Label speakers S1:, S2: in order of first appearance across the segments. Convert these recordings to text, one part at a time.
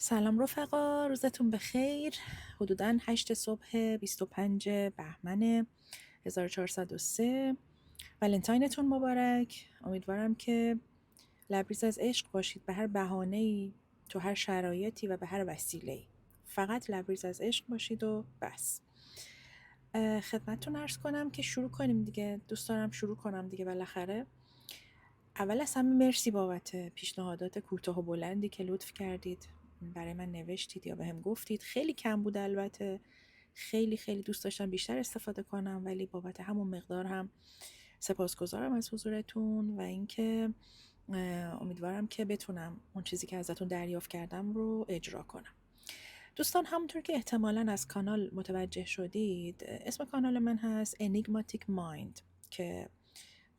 S1: سلام رفقا، روزتون بخیر. حدوداً 8 صبح 25 بهمن 1403. ولنتاینتون مبارک. امیدوارم که لبریز از عشق باشید به هر بهانه‌ای، تو هر شرایطی و به هر وسیله‌ای. فقط لبریز از عشق باشید و بس. خدمتتون عرض کنم که شروع کنیم دیگه. دوست دارم شروع کنم دیگه بالاخره. اول از همه مرسی بابت پیشنهادات کوتاه و بلندی که لطف کردید برای من نوشتید یا بهم گفتید. خیلی کم بود البته، خیلی خیلی دوست داشتم بیشتر استفاده کنم، ولی بابت همون مقدار هم سپاسگزارم از حضورتون و اینکه امیدوارم که بتونم اون چیزی که ازتون دریافت کردم رو اجرا کنم. دوستان، همونطور که احتمالاً از کانال متوجه شدید، اسم کانال من هست Enigmatic Mind که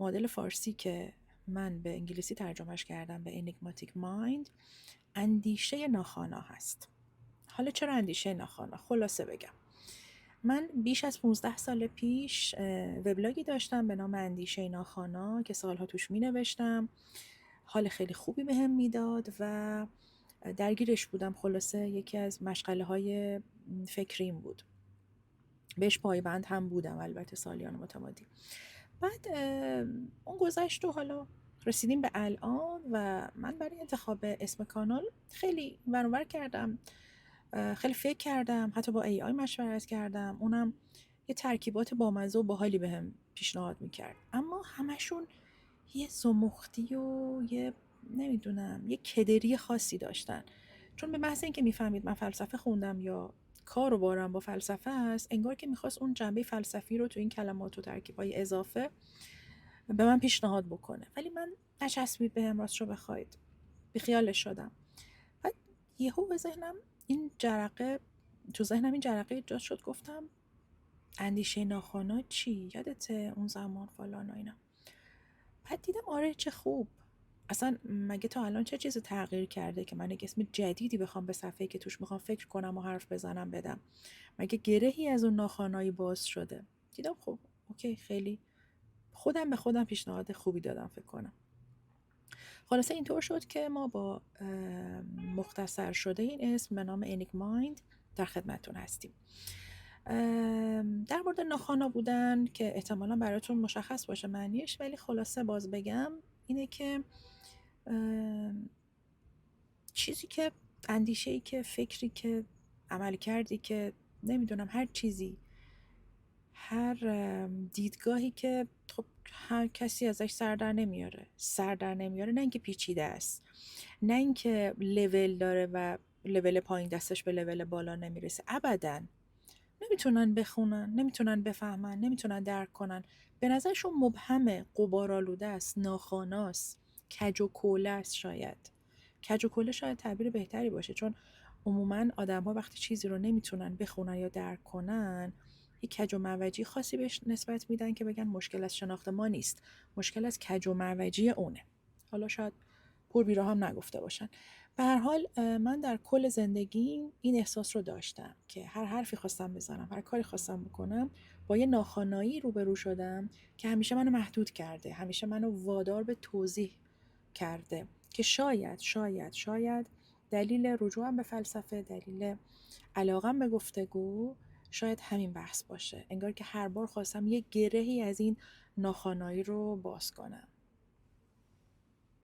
S1: معادل فارسی که من به انگلیسی ترجمهش کردم به Enigmatic Mind اندیشه ناخوانا هست. حالا چرا اندیشه ناخوانا؟ خلاصه بگم، من بیش از 15 سال پیش وبلاگی داشتم به نام اندیشه ناخوانا که سالها توش می نوشتم. حال خیلی خوبی بهم میداد و درگیرش بودم. خلاصه یکی از مشغله های فکریم بود، بهش پایبند هم بودم البته سالیان متمادی. بعد اون گذشت و حالا رسیدیم به الان و من برای انتخاب اسم کانال خیلی ور کردم، خیلی فکر کردم، حتی با AI مشورت کردم. اونم یه ترکیبات بامزه و باحالی بهم پیشنهاد میکرد، اما همشون یه زمختی و یه نمیدونم یه کدری خاصی داشتن. چون به محض اینکه میفهمید من فلسفه خوندم یا کار و بارم با فلسفه است، انگار که میخواست اون جنبه فلسفی رو تو این کلمات و ترکیب‌های اضافه به من پیشنهاد بکنه، ولی من نچسبید بهم. راست رو بخواید بیخیالش شدم. بعد یهو به ذهنم این جرقه تو ذهنم این جرقه ایجاد شد. گفتم اندیشه ناخوانا چی؟ یادته اون زمان فلان و اینا. بعد دیدم آره چه خوب. اصلا مگه تا الان چه چیزی تغییر کرده که من یک اسم جدیدی بخوام به صفحه‌ای که توش میخوام فکر کنم و حرف بزنم بدم؟ مگه گرهی از اون ناخوانایی باز شده؟ دیدم خب اوکی، خیلی خودم به خودم پیشنهاد خوبی دادم فکر کنم. خلاصه اینطور شد که ما با مختصر شده این اسم به نام انیک مایند در خدمتتون هستیم. در مورد ناخوانا بودن که احتمالا براتون مشخص باشه معنیش، ولی خلاصه باز بگم اینه که چیزی که اندیشه‌ای که فکری که عمل کردی که نمیدونم هر چیزی، هر دیدگاهی که خب هر کسی ازش سر در نمیاره، نه اینکه پیچیده است، نه اینکه لول داره و لول پایین دستش به لول بالا نمیرسه، ابداً نمیتونن بخونن، نمیتونن بفهمن، نمیتونن درک کنن. به نظرشون مبهمه، غبارآلوده است، ناخواناست، کج و کوله است. شاید کج و کوله شاید تعبیر بهتری باشه، چون عموما آدم‌ها وقتی چیزی رو نمیتونن بخونن یا درک کنن یه کج و معوجی خاصی بهش نسبت میدن که بگن مشکل از شناخت ما نیست، مشکل از کج و معوجی اونه. حالا شاید پر بیرا هم نگفته باشن. به هر حال من در کل زندگیم این احساس رو داشتم که هر حرفی خواستم بزنم، هر کاری خواستم بکنم، با یه ناخوانایی روبرو شدم که همیشه منو محدود کرده، همیشه منو وادار به توضیح کرده که شاید دلیل رجوعم به فلسفه، دلیل علاقم به گفتگو شاید همین بحث باشه. انگار که هر بار خواستم یه گرهی از این ناخوانایی رو باز کنم.